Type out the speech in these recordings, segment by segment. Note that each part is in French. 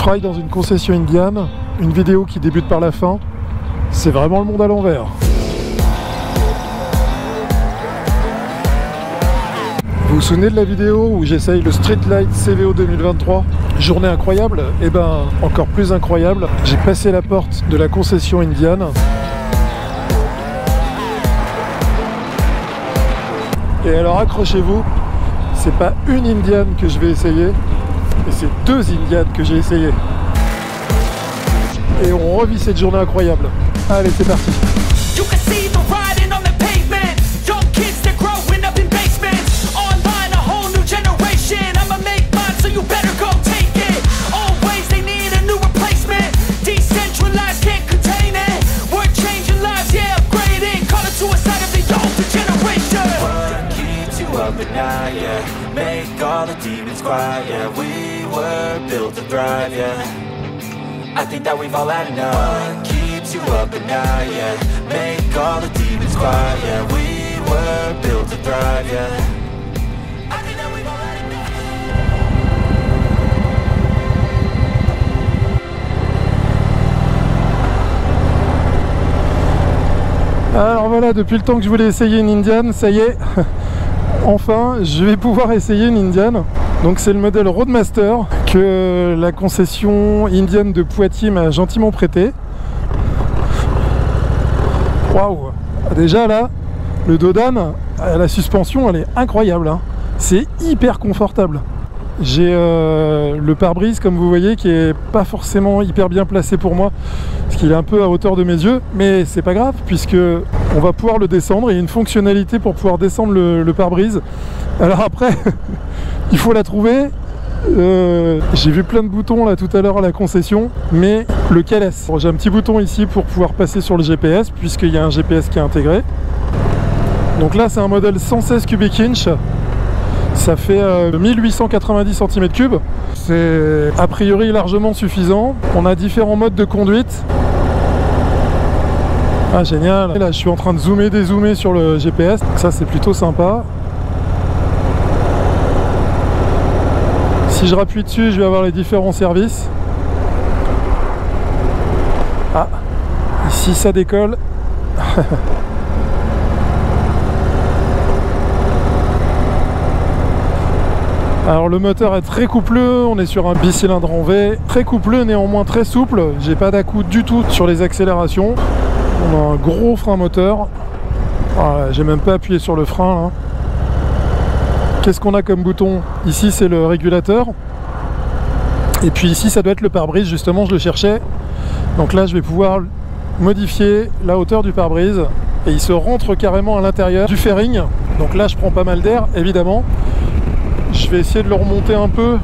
travaille dans une concession indienne, une vidéo qui débute par la fin, c'est vraiment le monde à l'envers. Vous vous souvenez de la vidéo où j'essaye le Street Light CVO 2023? Journée incroyable? Eh ben, encore plus incroyable, j'ai passé la porte de la concession indienne. Et alors accrochez-vous, c'est pas une indienne que je vais essayer, mais c'est deux indiennes que j'ai essayé. Et on revit cette journée incroyable. Allez, c'est parti. Make all the demons quiet, yeah. We were built to thrive, yeah. I think that we've all had enough. What keeps you up at night, yeah. Make all the demons quiet, yeah. We were built to thrive, yeah. I think that we've all had enough. Alors voilà, depuis le temps que je voulais essayer une indienne, ça y est. Enfin, je vais pouvoir essayer une indienne. Donc c'est le modèle Roadmaster que la concession indienne de Poitiers m'a gentiment prêté. Waouh! Déjà là, le dos d'âne, la suspension, elle est incroyable, hein. C'est hyper confortable. J'ai le pare-brise, comme vous voyez, qui est pas forcément hyper bien placé pour moi, parce qu'il est un peu à hauteur de mes yeux, mais c'est pas grave, puisque on va pouvoir le descendre. Il y a une fonctionnalité pour pouvoir descendre le pare-brise. Alors après, il faut la trouver. J'ai vu plein de boutons là tout à l'heure à la concession, mais lequel est-ce? J'ai un petit bouton ici pour pouvoir passer sur le GPS, puisqu'il y a un GPS qui est intégré. Donc là, c'est un modèle 116 cubic inch. Ça fait 1890 cm3. C'est a priori largement suffisant. On a différents modes de conduite. Ah, génial. Et là, je suis en train de zoomer, dézoomer sur le GPS. Ça, c'est plutôt sympa. Si je rappuie dessus, je vais avoir les différents services. Ah, ici, ça décolle. Alors le moteur est très coupleux, on est sur un bicylindre en V, très coupleux, néanmoins très souple. J'ai pas d'à-coups du tout sur les accélérations. On a un gros frein moteur. Voilà, j'ai même pas appuyé sur le frein, hein. Qu'est-ce qu'on a comme bouton? Ici c'est le régulateur. Et puis ici ça doit être le pare-brise, justement je le cherchais. Donc là je vais pouvoir modifier la hauteur du pare-brise. Et il se rentre carrément à l'intérieur du fairing. Donc là je prends pas mal d'air, évidemment. Je vais essayer de le remonter un peu.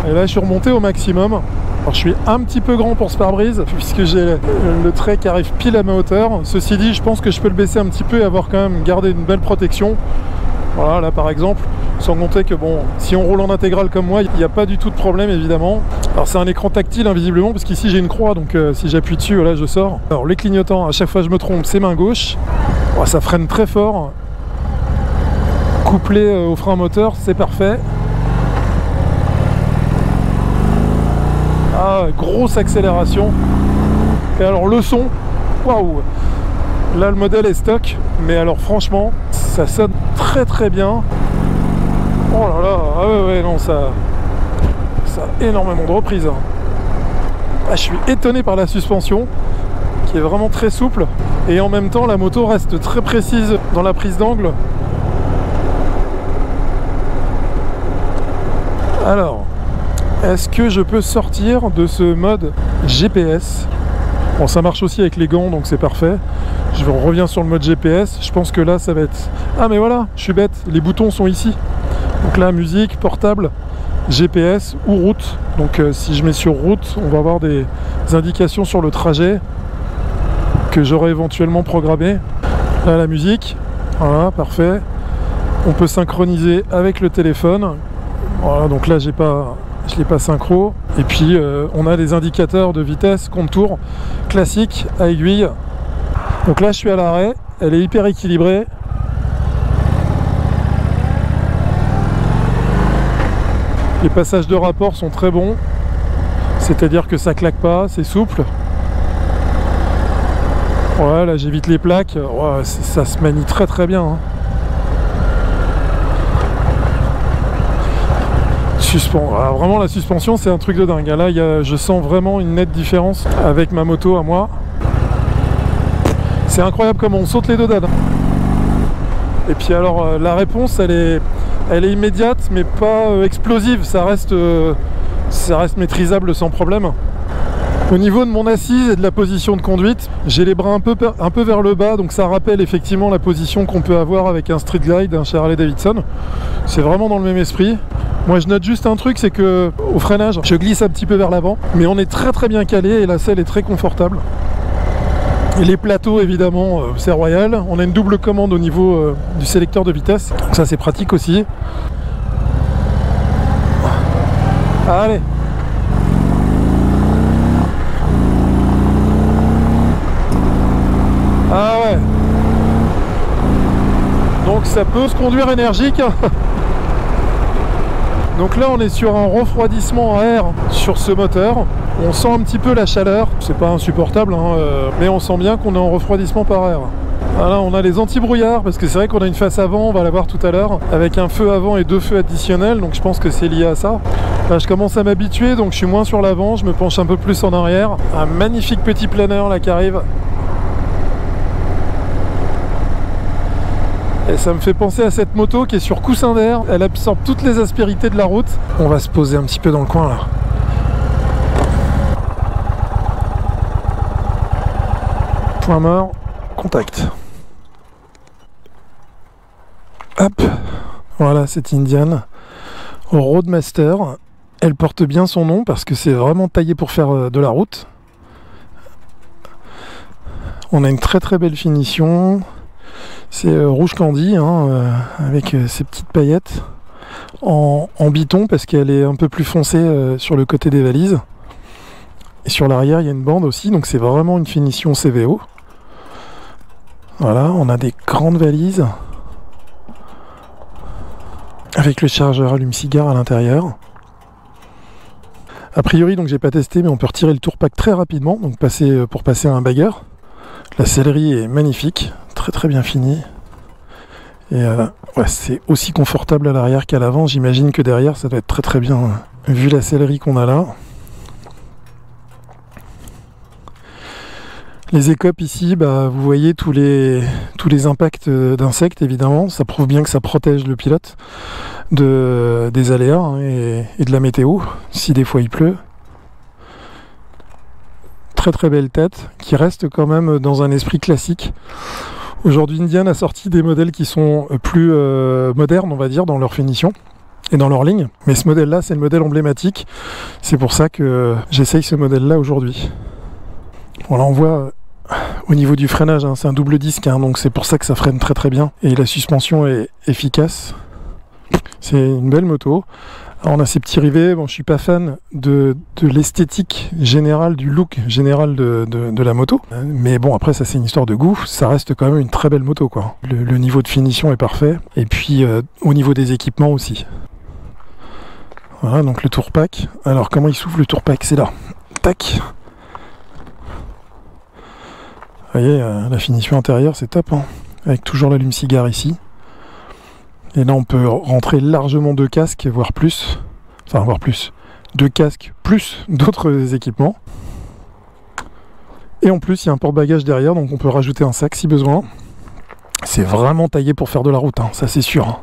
Et là je suis remonté au maximum. Alors je suis un petit peu grand pour ce pare-brise, puisque j'ai le trait qui arrive pile à ma hauteur. Ceci dit, je pense que je peux le baisser un petit peu et avoir quand même gardé une belle protection. Voilà, là par exemple. Sans compter que bon, si on roule en intégrale comme moi, il n'y a pas du tout de problème évidemment. Alors c'est un écran tactile invisiblement, parce qu'ici j'ai une croix, donc si j'appuie dessus, voilà, je sors. Alors les clignotants, à chaque fois je me trompe, c'est main gauche. Oh, ça freine très fort. Couplé au frein moteur, c'est parfait. Ah, grosse accélération. Et alors le son, waouh! Là le modèle est stock, mais alors franchement, ça sonne très très bien. Oh là là, ah ouais, non, ça a énormément de reprises. Ah, je suis étonné par la suspension, qui est vraiment très souple. Et en même temps, la moto reste très précise dans la prise d'angle. Alors, est-ce que je peux sortir de ce mode GPS? Bon, ça marche aussi avec les gants, donc c'est parfait. Je reviens sur le mode GPS. Je pense que là, ça va être... Ah, mais voilà, je suis bête. Les boutons sont ici. Donc là, musique, portable, GPS ou route. Donc si je mets sur route, on va avoir des indications sur le trajet que j'aurais éventuellement programmé. Là, la musique. Voilà, parfait. On peut synchroniser avec le téléphone. Voilà, donc là je l'ai pas synchro. Et puis on a des indicateurs de vitesse, contour classique à aiguille. Donc là je suis à l'arrêt, elle est hyper Les passages de rapport sont très bons, c'est-à-dire que ça claque pas, c'est souple. Ouais, là j'évite les plaques, ouais, ça se manie très très bien. Hein. Vraiment la suspension c'est un truc de dingue. Là je sens vraiment une nette différence avec ma moto à moi. C'est incroyable comment on saute les dos d'âne. Et puis alors la réponse elle est immédiate mais pas explosive, ça reste maîtrisable sans problème. Au niveau de mon assise et de la position de conduite, j'ai les bras un peu vers le bas, donc ça rappelle effectivement la position qu'on peut avoir avec un Street Glide, un chez Harley Davidson. C'est vraiment dans le même esprit. Moi je note juste un truc, c'est que au freinage, je glisse un petit peu vers l'avant, mais on est très très bien calé et la selle est très confortable. Et les plateaux évidemment, c'est royal. On a une double commande au niveau du sélecteur de vitesse, donc ça c'est pratique aussi. Allez. Ah ouais. Donc ça peut se conduire énergique. Donc là on est sur un refroidissement à air sur ce moteur. On sent un petit peu la chaleur. C'est pas insupportable hein, mais on sent bien qu'on est en refroidissement par air. Voilà, on a les anti-brouillards parce que c'est vrai qu'on a une face avant, on va la voir tout à l'heure, avec un feu avant et 2 feux additionnels, donc je pense que c'est lié à ça. Là je commence à m'habituer, donc je suis moins sur l'avant, je me penche un peu plus en arrière. Un magnifique petit planeur là qui arrive. Et ça me fait penser à cette moto qui est sur coussin d'air, elle absorbe toutes les aspérités de la route. On va se poser un petit peu dans le coin là. Point mort, contact. Hop, voilà cette Indian Roadmaster. Elle porte bien son nom parce que c'est vraiment taillé pour faire de la route. On a une très très belle finition. C'est rouge candy hein, avec ces petites paillettes en biton parce qu'elle est un peu plus foncée sur le côté des valises. Et sur l'arrière il y a une bande aussi, donc c'est vraiment une finition CVO. Voilà, on a des grandes valises avec le chargeur allume-cigare à l'intérieur. A priori, donc j'ai pas testé, mais on peut retirer le tourpack très rapidement, donc pour passer à un bagger. La sellerie est magnifique, très très bien finie. Et ouais, c'est aussi confortable à l'arrière qu'à l'avant. J'imagine que derrière, ça doit être très très bien vu la sellerie qu'on a là. Les écopes ici, bah, vous voyez tous les impacts d'insectes évidemment, ça prouve bien que ça protège le pilote des aléas hein, et de la météo, si des fois il pleut. Très très belle tête, qui reste quand même dans un esprit classique. Aujourd'hui Indian a sorti des modèles qui sont plus modernes on va dire dans leur finition et dans leur ligne, mais ce modèle là c'est le modèle emblématique, c'est pour ça que j'essaye ce modèle là aujourd'hui. Bon là on voit au niveau du freinage, hein, c'est un double disque, hein, donc c'est pour ça que ça freine très très bien. Et la suspension est efficace. C'est une belle moto. Alors on a ces petits rivets, bon je suis pas fan de l'esthétique générale, du look général de la moto. Mais bon après ça c'est une histoire de goût, ça reste quand même une très belle moto quoi. Le niveau de finition est parfait. Et puis au niveau des équipements aussi. Voilà donc le tourpack. Alors comment il s'ouvre le tourpack? C'est là. Tac. Vous voyez, la finition intérieure c'est top, hein, avec toujours l'allume-cigare ici. Et là on peut rentrer largement 2 casques, voire plus. Enfin, voire plus. 2 casques plus d'autres équipements. Et en plus il y a un porte-bagages derrière, donc on peut rajouter un sac si besoin. C'est vraiment taillé pour faire de la route, hein, ça c'est sûr.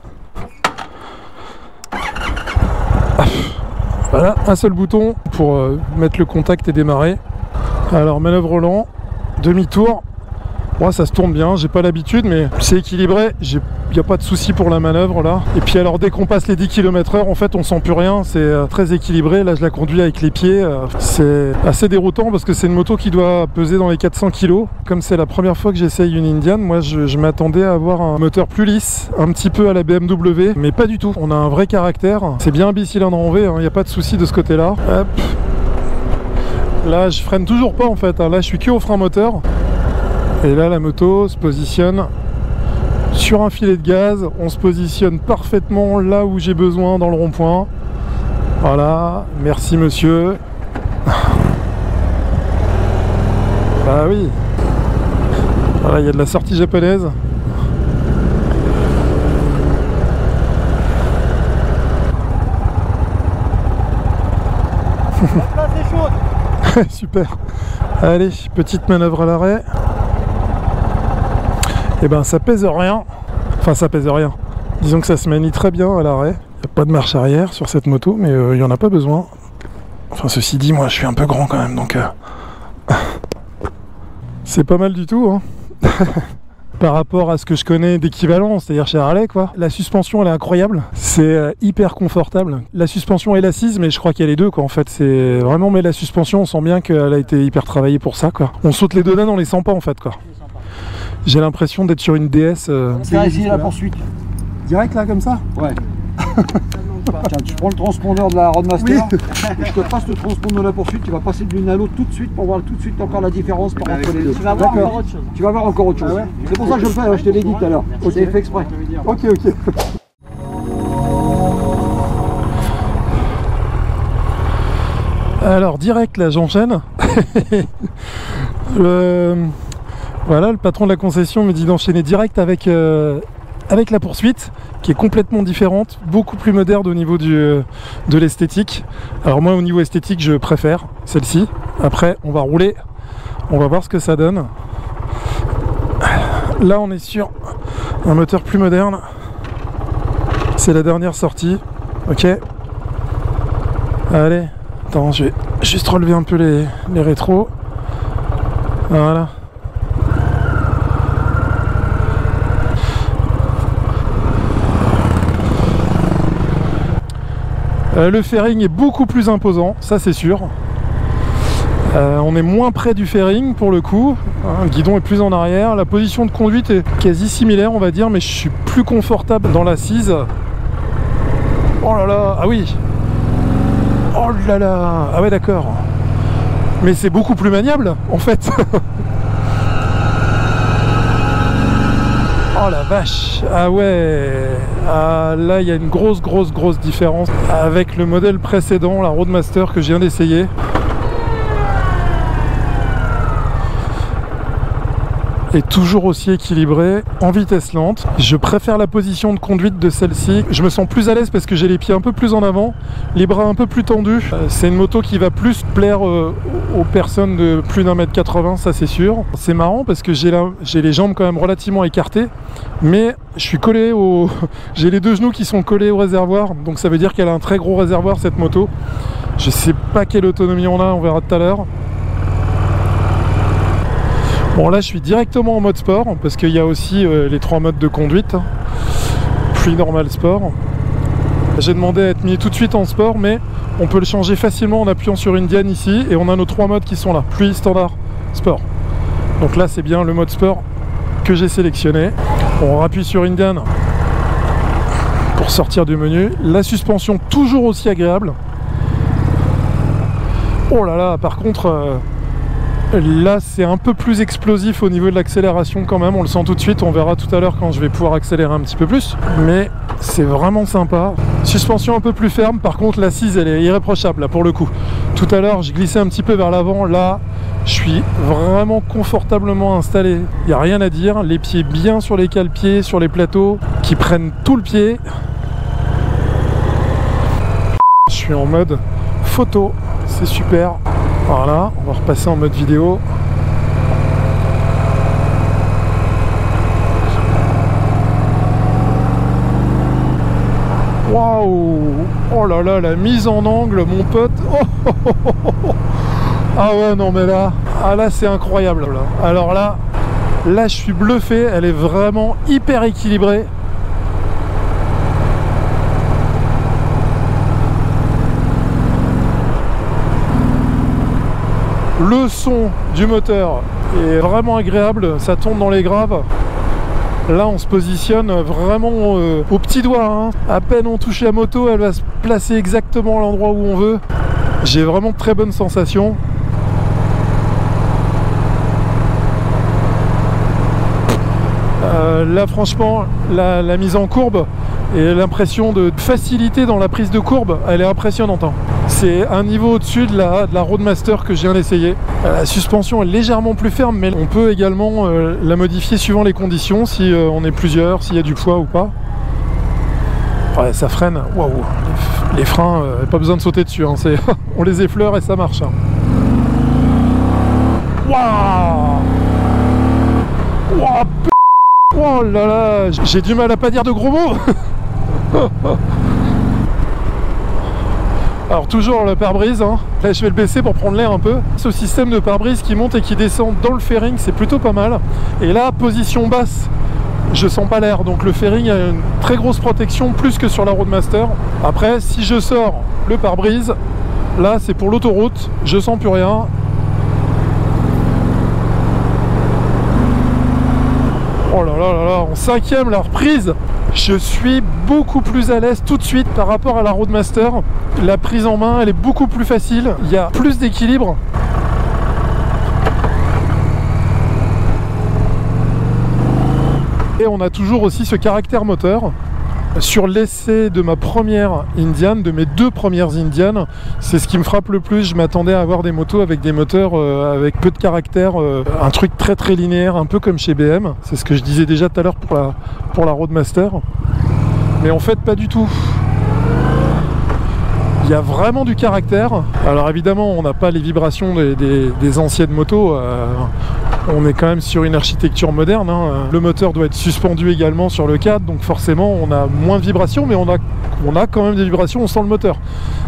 Voilà, un seul bouton pour mettre le contact et démarrer. Alors manœuvre volant. Demi-tour, moi ça se tourne bien, j'ai pas l'habitude mais c'est équilibré, il n'y a pas de souci pour la manœuvre là. Et puis alors dès qu'on passe les 10 km/h en fait on sent plus rien, c'est très équilibré. Là je la conduis avec les pieds, c'est assez déroutant parce que c'est une moto qui doit peser dans les 400 kg. Comme c'est la première fois que j'essaye une Indian, moi je m'attendais à avoir un moteur plus lisse, un petit peu à la BMW, mais pas du tout. On a un vrai caractère, c'est bien un bicylindre en V, il n'y a pas de souci de ce côté là. Hop. Là je freine toujours pas en fait, hein. Là je suis que au frein moteur. Et là la moto se positionne sur un filet de gaz. On se positionne parfaitement là où j'ai besoin dans le rond-point. Voilà, merci monsieur. Bah oui. Voilà, il y a de la sortie japonaise. La place est chaude. Super. Allez, petite manœuvre à l'arrêt. Et ben ça pèse rien. Enfin ça pèse rien. Disons que ça se manie très bien à l'arrêt. Il n'y a pas de marche arrière sur cette moto, mais il n'y en a pas besoin. Enfin ceci dit, moi je suis un peu grand quand même, donc c'est pas mal du tout, hein. Par rapport à ce que je connais d'équivalent, c'est-à-dire chez Harley, quoi. La suspension, elle est incroyable. C'est hyper confortable. La suspension est l'assise, mais je crois qu'il y a les deux, quoi. En fait, c'est vraiment... Mais la suspension, on sent bien qu'elle a été hyper travaillée pour ça, quoi. On saute les dodanes, on les sent pas, en fait, quoi. J'ai l'impression d'être sur une DS. C'est là, ici, la poursuite. Direct, là, comme ça? Ouais. Tiens, tu prends le transpondeur de la Roadmaster, oui. Et je te passe le transpondeur de la poursuite, tu vas passer de l'une à l'autre tout de suite pour voir tout de suite encore la différence par entre les deux. Tu vas voir encore autre chose. Tu vas voir encore autre chose. Ah ouais, c'est pour ça que je le fais, hein, je te l'ai dit tout à l'heure. Okay. C'est fait exprès. Ok, ok. Alors, direct là, j'enchaîne. Voilà, le patron de la concession me dit d'enchaîner direct avec la poursuite, qui est complètement différente, beaucoup plus moderne au niveau de l'esthétique. Alors moi, au niveau esthétique, je préfère celle-ci. Après, on va rouler, on va voir ce que ça donne. Là, on est sur un moteur plus moderne. C'est la dernière sortie. Ok. Allez, attends, je vais juste relever un peu les rétros. Voilà. Le fairing est beaucoup plus imposant, ça c'est sûr. On est moins près du fairing pour le coup. Le guidon est plus en arrière. La position de conduite est quasi similaire, on va dire, mais je suis plus confortable dans l'assise. Oh là là, ah oui. Oh là là, ah ouais d'accord. Mais c'est beaucoup plus maniable en fait. Oh la vache. Ah ouais. Ah, là il y a une grosse différence avec le modèle précédent, la Roadmaster que je viens d'essayer. Est toujours aussi équilibré en vitesse lente. Je préfère la position de conduite de celle-ci. Je me sens plus à l'aise parce que j'ai les pieds un peu plus en avant, les bras un peu plus tendus. C'est une moto qui va plus plaire aux personnes de plus d'1m80, ça c'est sûr. C'est marrant parce que j'ai les jambes quand même relativement écartées, mais je suis collé au... j'ai les deux genoux qui sont collés au réservoir, donc ça veut dire qu'elle a un très gros réservoir cette moto. Je sais pas quelle autonomie on a, on verra tout à l'heure. Bon là je suis directement en mode sport parce qu'il y a aussi les 3 modes de conduite. Puis normal sport. J'ai demandé à être mis tout de suite en sport, mais on peut le changer facilement en appuyant sur une diane ici et on a nos 3 modes qui sont là. Pluie, standard, sport. Donc là c'est bien le mode sport que j'ai sélectionné. On appuie sur une diane pour sortir du menu. La suspension toujours aussi agréable. Oh là là, par contre... là c'est un peu plus explosif au niveau de l'accélération quand même, on le sent tout de suite, on verra tout à l'heure quand je vais pouvoir accélérer un petit peu plus, mais c'est vraiment sympa. Suspension un peu plus ferme, par contre l'assise elle est irréprochable là pour le coup. Tout à l'heure je glissais un petit peu vers l'avant, là je suis vraiment confortablement installé, il n'y a rien à dire, les pieds bien sur les cale-pieds, sur les plateaux qui prennent tout le pied. Je suis en mode photo, c'est super. Voilà, on va repasser en mode vidéo. Waouh! Oh là là, la mise en angle, mon pote! Oh, oh, oh, oh, oh. Ah ouais, non mais là, ah là c'est incroyable. Là. Alors là je suis bluffé, elle est vraiment hyper équilibrée. Le son du moteur est vraiment agréable, ça tourne dans les graves. Là on se positionne vraiment au petit doigt, hein. À peine on touche la moto, elle va se placer exactement à l'endroit où on veut. J'ai vraiment de très bonnes sensations. Là franchement la mise en courbe Et l'impression de facilité dans la prise de courbe, elle est impressionnante. C'est un niveau au-dessus de la Roadmaster que je viens d'essayer. La suspension est légèrement plus ferme, mais on peut également la modifier suivant les conditions, si on est plusieurs, s'il y a du poids ou pas. Ouais, ça freine, waouh, les freins, pas besoin de sauter dessus, hein. On les effleure et ça marche. Waouh, waouh, oh là là, j'ai du mal à pas dire de gros mots. Alors toujours le pare-brise, hein. Là je vais le baisser pour prendre l'air un peu. Ce système de pare-brise qui monte et qui descend dans le fairing, c'est plutôt pas mal. Et là, position basse, je sens pas l'air, donc le fairing a une très grosse protection, plus que sur la Roadmaster. Après, si je sors le pare-brise, là c'est pour l'autoroute, je sens plus rien. Oh là là là là, en cinquième, la reprise, je suis beaucoup plus à l'aise tout de suite par rapport à la Roadmaster. La prise en main, elle est beaucoup plus facile, il y a plus d'équilibre. Et on a toujours aussi ce caractère moteur. Sur l'essai de ma première Indian, de mes deux premières Indian, c'est ce qui me frappe le plus. Je m'attendais à avoir des motos avec des moteurs avec peu de caractère, un truc très très linéaire, un peu comme chez BM. C'est ce que je disais déjà tout à l'heure pour la Roadmaster. Mais en fait, pas du tout. Il y a vraiment du caractère. Alors évidemment, on n'a pas les vibrations des anciennes motos. On est quand même sur une architecture moderne, hein. Le moteur doit être suspendu également sur le cadre, donc forcément on a moins de vibrations, mais on a quand même des vibrations, on sent le moteur.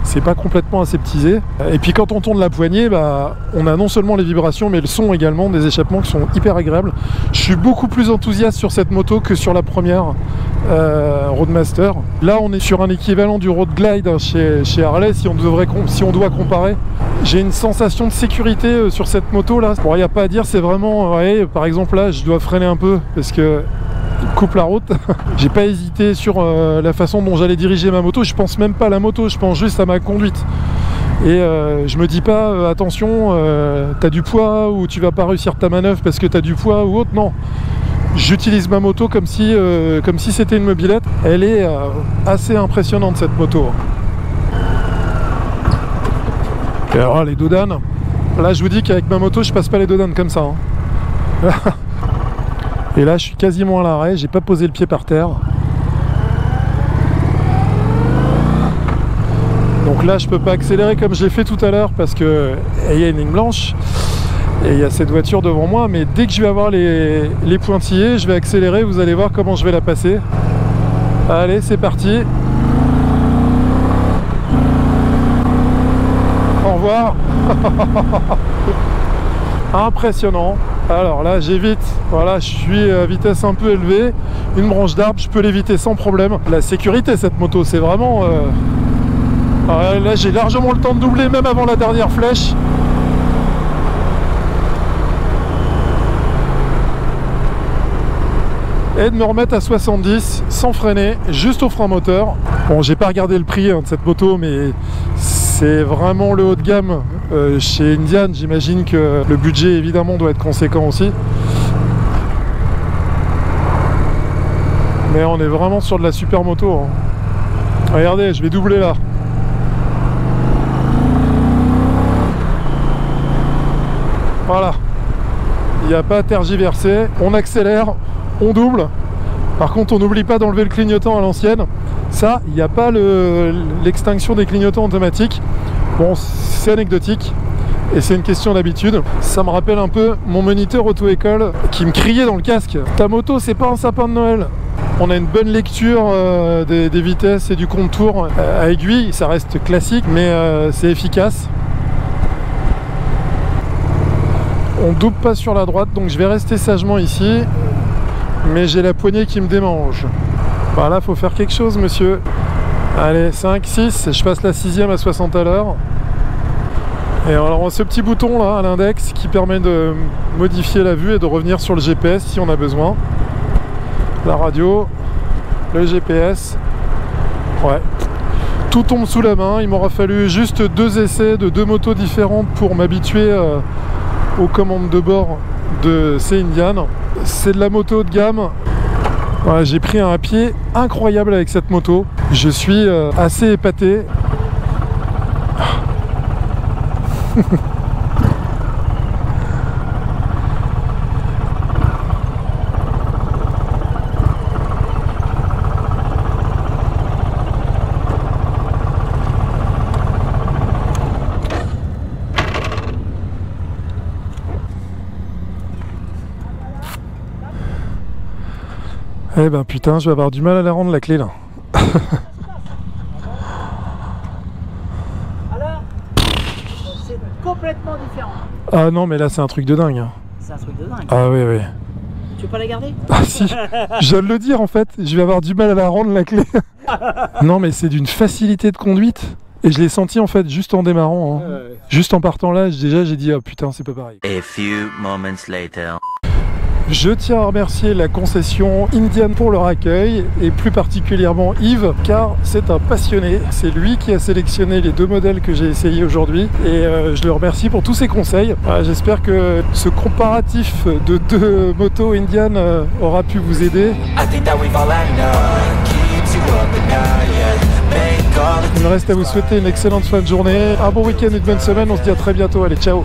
C'est pas complètement aseptisé. Et puis quand on tourne la poignée, on a non seulement les vibrations, mais le son également, des échappements qui sont hyper agréables. Je suis beaucoup plus enthousiaste sur cette moto que sur la première Roadmaster. Là on est sur un équivalent du Road Glide chez Harley, si on doit comparer. J'ai une sensation de sécurité sur cette moto là. Bon, il n'y a pas à dire, c'est vraiment, ouais, par exemple là je dois freiner un peu parce que coupe la route. J'ai pas hésité sur la façon dont j'allais diriger ma moto. Je pense même pas à la moto, je pense juste à ma conduite. Et je me dis pas attention, t'as du poids ou tu vas pas réussir ta manœuvre parce que t'as du poids ou autre. Non, j'utilise ma moto comme si c'était une mobilette. Elle est assez impressionnante cette moto. Et alors les dodanes, là je vous dis qu'avec ma moto je passe pas les dodanes comme ça, hein. Et là je suis quasiment à l'arrêt, j'ai pas posé le pied par terre. Donc là je peux pas accélérer comme j'ai fait tout à l'heure parce que il y a une ligne blanche et il y a cette voiture devant moi, mais dès que je vais avoir les pointillés, je vais accélérer, vous allez voir comment je vais la passer. Allez, c'est parti. Au revoir. Impressionnant. Alors là j'évite, voilà, je suis à vitesse un peu élevée, une branche d'arbre, je peux l'éviter sans problème. La sécurité cette moto, c'est vraiment... là j'ai largement le temps de doubler même avant la dernière flèche. Et de me remettre à 70 sans freiner, juste au frein moteur. Bon, j'ai pas regardé le prix de cette moto, mais c'est vraiment le haut de gamme chez Indian. J'imagine que le budget évidemment doit être conséquent aussi. Mais on est vraiment sur de la super moto, hein. Regardez, je vais doubler là. Voilà. Il n'y a pas à tergiverser. On accélère, on double. Par contre, on n'oublie pas d'enlever le clignotant à l'ancienne. Ça, il n'y a pas l'extinction des clignotants automatiques. Bon, c'est anecdotique et c'est une question d'habitude. Ça me rappelle un peu mon moniteur auto-école qui me criait dans le casque: ta moto, c'est pas un sapin de Noël. On a une bonne lecture des vitesses et du contour à aiguille. Ça reste classique, mais c'est efficace. On double pas sur la droite, donc je vais rester sagement ici. Mais j'ai la poignée qui me démange. Voilà, faut faire quelque chose, monsieur. Allez, 5, 6, je passe la 6e à 60 à l'heure. Et alors on a ce petit bouton là à l'index qui permet de modifier la vue et de revenir sur le GPS si on a besoin. La radio, le GPS. Ouais. Tout tombe sous la main. Il m'aura fallu juste 2 essais de 2 motos différentes pour m'habituer aux commandes de bord de ces Indian. C'est de la moto haut de gamme. Voilà, j'ai pris un pied incroyable avec cette moto. Je suis assez épaté. Eh ben putain, je vais avoir du mal à la rendre la clé là. Alors, c'est complètement différent. Ah non, mais là c'est un truc de dingue. C'est un truc de dingue. Ah oui, oui. Tu veux pas la garder? Ah si, je viens de le dire en fait, je vais avoir du mal à la rendre la clé. Non mais c'est d'une facilité de conduite. Et je l'ai senti en fait juste en démarrant. Hein. Juste en partant là, déjà j'ai dit oh putain c'est pas pareil. A few moments later. Je tiens à remercier la concession Indian pour leur accueil et plus particulièrement Yves car c'est un passionné. C'est lui qui a sélectionné les deux modèles que j'ai essayé aujourd'hui et je le remercie pour tous ses conseils. J'espère que ce comparatif de deux motos Indian aura pu vous aider. Il me reste à vous souhaiter une excellente fin de journée, un bon week-end et une bonne semaine. On se dit à très bientôt. Allez, ciao!